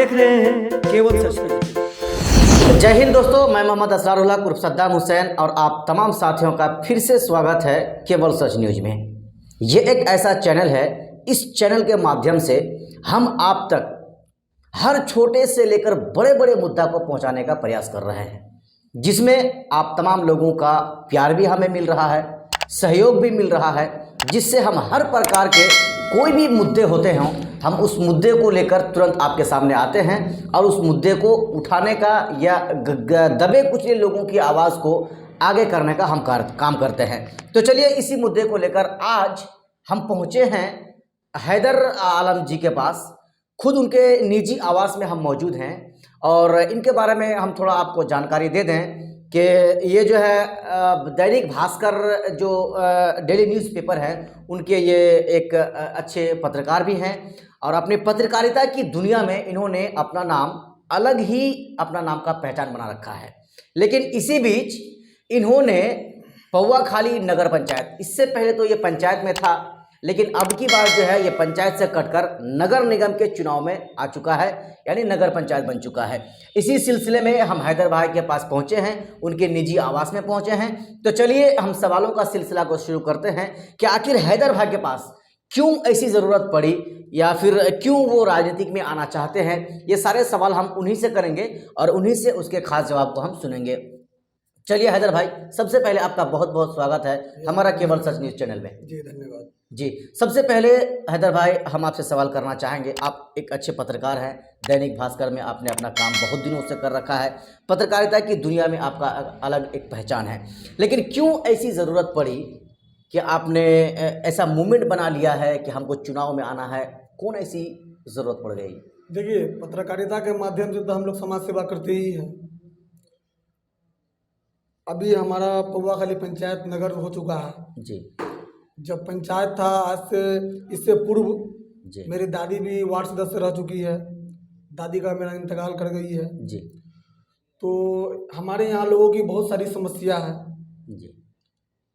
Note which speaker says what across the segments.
Speaker 1: देख रहे हैं केवल सच पे।
Speaker 2: जय हिंद दोस्तों, मैं मोहम्मद असरारुल्लाह उर्फ सद्दाम हुसैन और आप तमाम साथियों का फिर से स्वागत है केवल सच न्यूज में। ये एक ऐसा चैनल है, इस चैनल के माध्यम से हम आप तक हर छोटे से लेकर बड़े बड़े मुद्दा को पहुंचाने का प्रयास कर रहे हैं, जिसमें आप तमाम लोगों का प्यार भी हमें मिल रहा है, सहयोग भी मिल रहा है, जिससे हम हर प्रकार के कोई भी मुद्दे होते हों हम उस मुद्दे को लेकर तुरंत आपके सामने आते हैं और उस मुद्दे को उठाने का या दबे कुचले लोगों की आवाज़ को आगे करने का हम काम करते हैं। तो चलिए इसी मुद्दे को लेकर आज हम पहुँचे हैं हैदर आलम जी के पास। खुद उनके निजी आवास में हम मौजूद हैं और इनके बारे में हम थोड़ा आपको जानकारी दे दें कि ये जो है दैनिक भास्कर जो डेली न्यूज़पेपर है उनके ये एक अच्छे पत्रकार भी हैं और अपनी पत्रकारिता की दुनिया में इन्होंने अपना नाम अलग ही अपना नाम का पहचान बना रखा है। लेकिन इसी बीच इन्होंने पौवाखाली नगर पंचायत, इससे पहले तो ये पंचायत में था, लेकिन अब की बार जो है ये पंचायत से कटकर नगर निगम के चुनाव में आ चुका है, यानी नगर पंचायत बन चुका है। इसी सिलसिले में हम हैदर भाई के पास पहुंचे हैं, उनके निजी आवास में पहुंचे हैं। तो चलिए हम सवालों का सिलसिला को शुरू करते हैं कि आखिर हैदर भाई के पास क्यों ऐसी ज़रूरत पड़ी या फिर क्यों वो राजनीतिक में आना चाहते हैं। ये सारे सवाल हम उन्हीं से करेंगे और उन्हीं से उसके खास जवाब को हम सुनेंगे। चलिए हैदर भाई, सबसे पहले आपका बहुत बहुत स्वागत है हमारा केवल सच न्यूज़ चैनल में।
Speaker 1: जी धन्यवाद।
Speaker 2: जी, सबसे पहले हैदर भाई हम आपसे सवाल करना चाहेंगे, आप एक अच्छे पत्रकार हैं, दैनिक भास्कर में आपने अपना काम बहुत दिनों से कर रखा है, पत्रकारिता की दुनिया में आपका अलग एक पहचान है, लेकिन क्यों ऐसी ज़रूरत पड़ी कि आपने ऐसा मूवमेंट बना लिया है कि हमको चुनाव में आना है? कौन ऐसी ज़रूरत पड़ गई?
Speaker 1: देखिए, पत्रकारिता के माध्यम से तो हम लोग समाज सेवा करते ही हैं। अभी हमारा पौवाखाली पंचायत नगर हो चुका है।
Speaker 2: जी।
Speaker 1: जब पंचायत था आज से इससे पूर्व
Speaker 2: जी।
Speaker 1: मेरी दादी भी वार्ड सदस्य रह चुकी है, दादी का मेरा इंतकाल कर गई है।
Speaker 2: जी।
Speaker 1: तो हमारे यहाँ लोगों की बहुत सारी समस्या है,
Speaker 2: जी।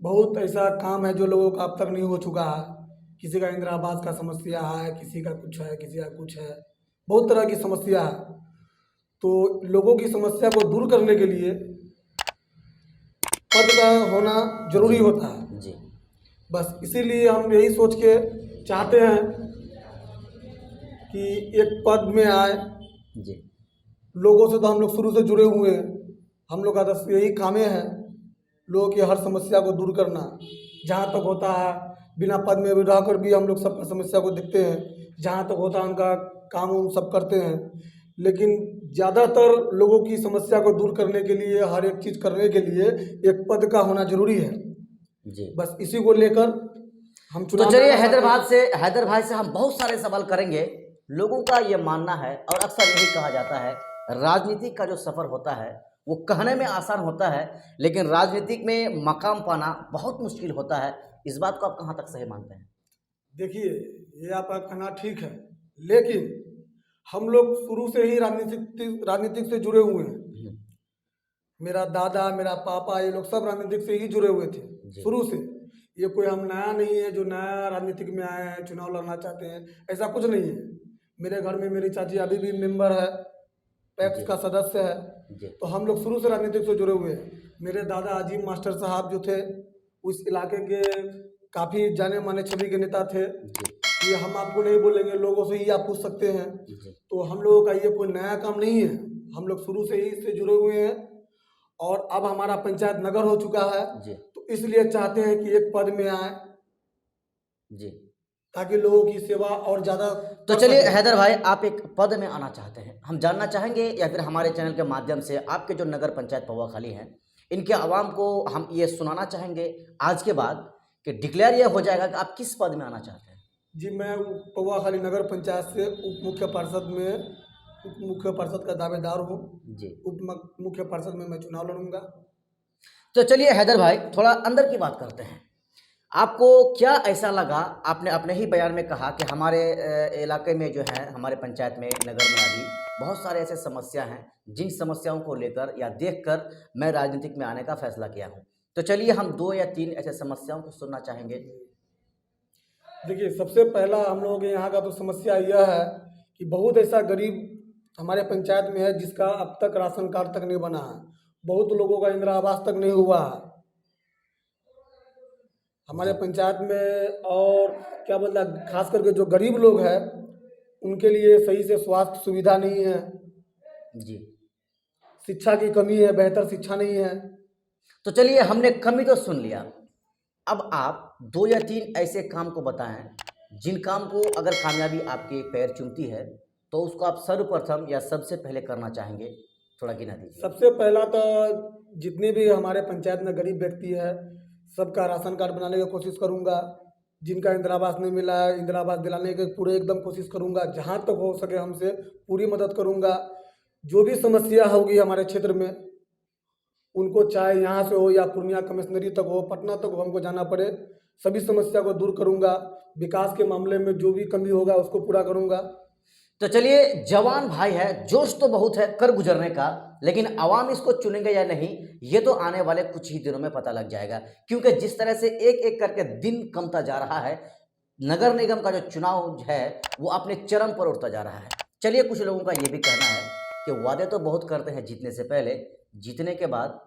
Speaker 1: बहुत ऐसा काम है जो लोगों का अब तक नहीं हो चुका है। किसी का इंदिरा आवास का समस्या है, किसी का कुछ है, किसी का कुछ है, बहुत तरह की समस्या है। तो लोगों की समस्या को दूर करने के लिए पद का होना जरूरी होता है।
Speaker 2: जी।
Speaker 1: बस इसीलिए हम यही सोच के चाहते हैं कि एक पद में आए।
Speaker 2: जी।
Speaker 1: लोगों से तो हम लोग शुरू से जुड़े हुए हैं, हम लोग का तो यही कामें है लोगों की हर समस्या को दूर करना। जहाँ तक होता है बिना पद में भी रहकर भी हम लोग सबका समस्या को देखते हैं, जहाँ तक होता है उनका काम हम सब करते हैं। लेकिन ज़्यादातर लोगों की समस्या को दूर करने के लिए, हर एक चीज़ करने के लिए एक पद का होना जरूरी है।
Speaker 2: जी।
Speaker 1: बस इसी को लेकर हम
Speaker 2: तो चलिए हैदर भाई से हम बहुत सारे सवाल करेंगे। लोगों का ये मानना है और अक्सर यही कहा जाता है, राजनीति का जो सफ़र होता है वो कहने में आसान होता है, लेकिन राजनीतिक में मकाम पाना बहुत मुश्किल होता है। इस बात को आप कहाँ तक सही मानते हैं?
Speaker 1: देखिए, ये आपका कहना ठीक है, लेकिन हम लोग शुरू से ही राजनीतिक से जुड़े हुए हैं। मेरा दादा, मेरा पापा, ये लोग सब राजनीतिक से ही जुड़े हुए थे शुरू से। ये कोई हम नया नहीं है जो नया राजनीतिक में आए हैं, चुनाव लड़ना चाहते हैं, ऐसा कुछ नहीं है। मेरे घर में मेरी चाची अभी भी मेंबर है, पैक्स का सदस्य है। तो हम लोग शुरू से राजनीतिक से जुड़े हुए हैं। मेरे दादा अजीम मास्टर साहब जो थे उस इलाके के काफ़ी जाने माने छवि के नेता थे। ये हम आपको नहीं बोलेंगे, लोगों से ही आप पूछ सकते हैं। तो हम लोगों का ये कोई नया काम नहीं है, हम लोग शुरू से ही इससे जुड़े हुए हैं। और अब हमारा पंचायत नगर हो चुका है, तो इसलिए चाहते हैं कि एक पद में आए
Speaker 2: जी,
Speaker 1: ताकि लोगों की सेवा और ज़्यादा।
Speaker 2: तो चलिए हैदर भाई, आप एक पद में आना चाहते हैं, हम जानना चाहेंगे या फिर हमारे चैनल के माध्यम से आपके जो नगर पंचायत पौवाखाली हैं इनके आवाम को हम ये सुनाना चाहेंगे आज के बाद कि डिक्लेयर ये हो जाएगा कि आप किस पद में आना चाहते हैं।
Speaker 1: जी, मैं पौवाखाली नगर पंचायत से उप मुख्य पार्षद का दावेदार हूँ जी। उप मुख्य पार्षद में मैं चुनाव लड़ूंगा।
Speaker 2: तो चलिए हैदर भाई, थोड़ा अंदर की बात करते हैं। आपको क्या ऐसा लगा? आपने अपने ही बयान में कहा कि हमारे इलाके में जो है, हमारे पंचायत में, नगर में अभी बहुत सारे ऐसे समस्या हैं जिन समस्याओं को लेकर या देखकर मैं राजनीतिक में आने का फैसला किया हूं। तो चलिए हम 2 या 3 ऐसे समस्याओं को सुनना चाहेंगे।
Speaker 1: देखिए, सबसे पहला हम लोगों के यहाँ का तो समस्या यह है कि बहुत ऐसा गरीब हमारे पंचायत में है जिसका अब तक राशन कार्ड तक नहीं बना है। बहुत लोगों का इंदिरा आवास तक नहीं हुआ है हमारे पंचायत में। और क्या मतलब खास करके जो गरीब लोग हैं उनके लिए सही से स्वास्थ्य सुविधा नहीं है,
Speaker 2: जी।
Speaker 1: शिक्षा की कमी है, बेहतर शिक्षा नहीं है।
Speaker 2: तो चलिए, हमने कमी तो सुन लिया। अब आप 2 या 3 ऐसे काम को बताएं जिन काम को अगर कामयाबी आपके पैर चूमती है तो उसको आप सर्वप्रथम या सबसे पहले करना चाहेंगे, थोड़ा गिना दीजिए।
Speaker 1: सबसे पहला तो जितने भी हमारे पंचायत में गरीब व्यक्ति है सबका राशन कार्ड बनाने की कोशिश करूंगा। जिनका इंदिरा आवास नहीं मिला है इंदिरा आवास दिलाने की पूरे एकदम कोशिश करूंगा। जहां तक हो सके हमसे पूरी मदद करूंगा। जो भी समस्या होगी हमारे क्षेत्र में उनको चाहे यहाँ से हो या पूर्णिया कमिश्नरी तक हो, पटना तक हो, हमको जाना पड़े, सभी समस्या को दूर करूंगा। विकास के मामले में जो भी कमी होगा उसको पूरा करूंगा।
Speaker 2: तो चलिए, जवान भाई है, जोश तो बहुत है कर गुजरने का, लेकिन आवाम इसको चुनेंगे या नहीं ये तो आने वाले कुछ ही दिनों में पता लग जाएगा। क्योंकि जिस तरह से एक एक करके दिन कमता जा रहा है, नगर निगम का जो चुनाव है वो अपने चरम पर उठता जा रहा है। चलिए, कुछ लोगों का ये भी कहना है कि वादे तो बहुत करते हैं जीतने से पहले, जीतने के बाद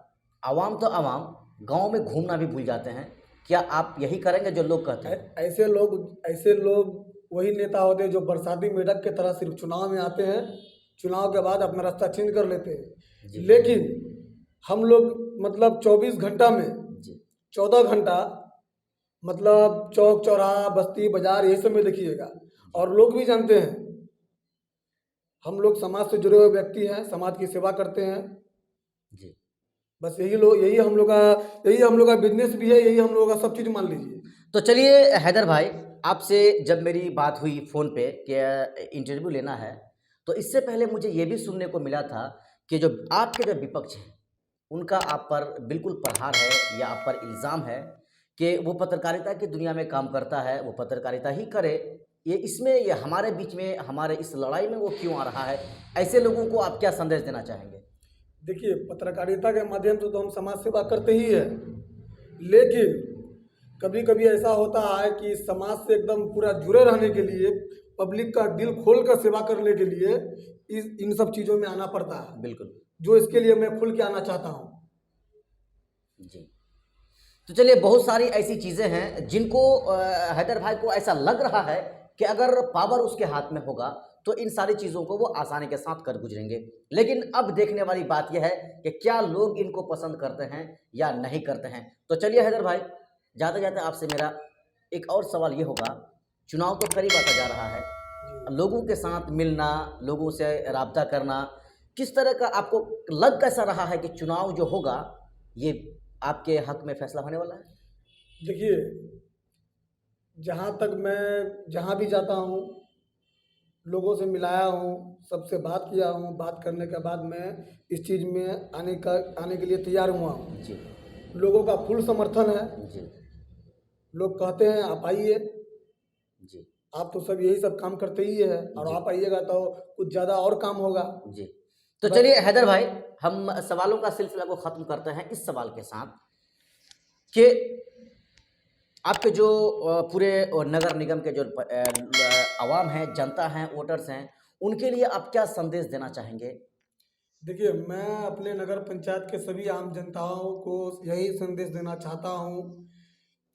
Speaker 2: आवाम तो आवाम गाँव में घूमना भी भूल जाते हैं। क्या आप यही करेंगे जो लोग कहते हैं?
Speaker 1: ऐसे लोग वही नेता होते हैं जो बरसाती मेढक के तरह सिर्फ चुनाव में आते हैं, चुनाव के बाद अपना रास्ता चेंज कर लेते हैं।
Speaker 2: जी।
Speaker 1: लेकिन हम लोग मतलब 24 घंटा में
Speaker 2: जी।
Speaker 1: 14 घंटा मतलब चौक चौराहा बस्ती बाजार यही सब में देखिएगा। और लोग भी जानते हैं हम लोग समाज से जुड़े हुए व्यक्ति हैं, समाज की सेवा करते हैं।
Speaker 2: जी।
Speaker 1: बस यही हम लोग का बिजनेस भी है, यही हम लोगों का सब चीज़ मान लीजिए।
Speaker 2: तो चलिए हैदर भाई, आपसे जब मेरी बात हुई फ़ोन पे कि इंटरव्यू लेना है, तो इससे पहले मुझे ये भी सुनने को मिला था कि जो आपके जो विपक्ष हैं उनका आप पर बिल्कुल प्रहार है या आप पर इल्ज़ाम है कि वो पत्रकारिता की दुनिया में काम करता है, वो पत्रकारिता ही करे, ये हमारे बीच में, हमारे इस लड़ाई में वो क्यों आ रहा है? ऐसे लोगों को आप क्या संदेश देना चाहेंगे?
Speaker 1: देखिए, पत्रकारिता के माध्यम से तो हम समाज सेवा करते ही है, लेकिन कभी कभी ऐसा होता है कि समाज से एकदम पूरा जुड़े रहने के लिए, पब्लिक का दिल खोल कर सेवा करने के लिए इन सब चीज़ों में आना पड़ता है।
Speaker 2: बिल्कुल।
Speaker 1: जो इसके लिए मैं खुल के आना चाहता हूँ।
Speaker 2: जी। तो चलिए, बहुत सारी ऐसी चीज़ें हैं जिनको हैदर भाई को ऐसा लग रहा है कि अगर पावर उसके हाथ में होगा तो इन सारी चीज़ों को वो आसानी के साथ कर गुजरेंगे। लेकिन अब देखने वाली बात यह है कि क्या लोग इनको पसंद करते हैं या नहीं करते हैं। तो चलिए हैदर भाई, जाते जाते आपसे मेरा एक और सवाल ये होगा, चुनाव तो करीब आता जा रहा है, लोगों के साथ मिलना, लोगों से राब्ता करना, किस तरह का आपको लग कैसा रहा है कि चुनाव जो होगा ये आपके हक में फैसला होने वाला है?
Speaker 1: देखिए, जहाँ तक मैं जहाँ भी जाता हूँ लोगों से मिलाया हूँ, सबसे बात किया हूँ, बात करने के बाद मैं इस चीज़ में आने के लिए तैयार हुआ हूँ।
Speaker 2: जी।
Speaker 1: लोगों का फुल समर्थन है।
Speaker 2: जी।
Speaker 1: लोग कहते हैं आप आइए,
Speaker 2: जी।
Speaker 1: आप तो सब यही सब काम करते ही है और
Speaker 2: जी।
Speaker 1: आप आइएगा तो कुछ ज़्यादा और काम होगा।
Speaker 2: जी। तो चलिए हैदर भाई, हम सवालों का सिलसिला को ख़त्म करते हैं इस सवाल के साथ कि आपके जो पूरे नगर निगम के जो आवाम है, जनता हैं, वोटर्स हैं, उनके लिए आप क्या संदेश देना चाहेंगे?
Speaker 1: देखिए, मैं अपने नगर पंचायत के सभी आम जनताओं को यही संदेश देना चाहता हूँ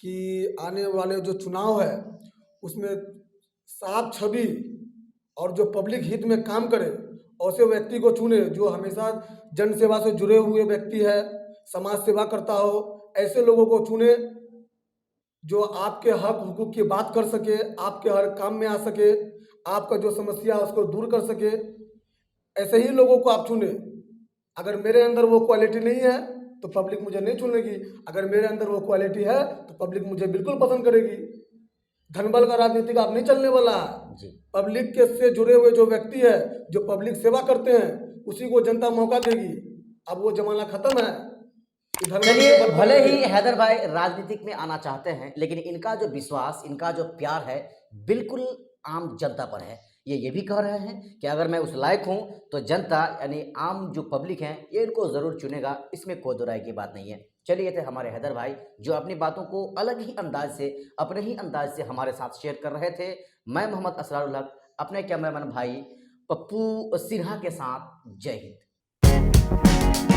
Speaker 1: कि आने वाले जो चुनाव है उसमें साफ छवि और जो पब्लिक हित में काम करे ऐसे व्यक्ति को चुने जो हमेशा जन सेवा से जुड़े हुए व्यक्ति है, समाज सेवा करता हो। ऐसे लोगों को चुने जो आपके हक हुकूक की बात कर सके, आपके हर काम में आ सके, आपका जो समस्या है उसको दूर कर सके। ऐसे ही लोगों को आप चुने। अगर मेरे अंदर वो क्वालिटी नहीं है तो पब्लिक मुझे नहीं चुनेगी। अगर मेरे अंदर वो क्वालिटी है तो पब्लिक मुझे बिल्कुल पसंद करेगी। धनबल का राजनीतिक आप नहीं चलने वाला है।
Speaker 2: जी।
Speaker 1: पब्लिक के से जुड़े हुए जो व्यक्ति है, जो पब्लिक सेवा करते हैं, उसी को जनता मौका देगी। अब वो जमाना खत्म है।
Speaker 2: चलिए, भले ही हैदर भाई राजनीतिक में आना चाहते हैं, लेकिन इनका जो विश्वास, इनका जो प्यार है बिल्कुल आम जनता पर है। ये भी कह रहे हैं कि अगर मैं उस लायक हूं तो जनता यानी आम जो पब्लिक है ये इनको ज़रूर चुनेगा, इसमें कोई दो राय की बात नहीं है। चलिए, ये थे हमारे हैदर भाई जो अपनी बातों को अलग ही अंदाज से, अपने ही अंदाज से हमारे साथ शेयर कर रहे थे। मैं मोहम्मद असरारुल हक, अपने कैमरामैन भाई पप्पू सिन्हा के साथ जय हिंद।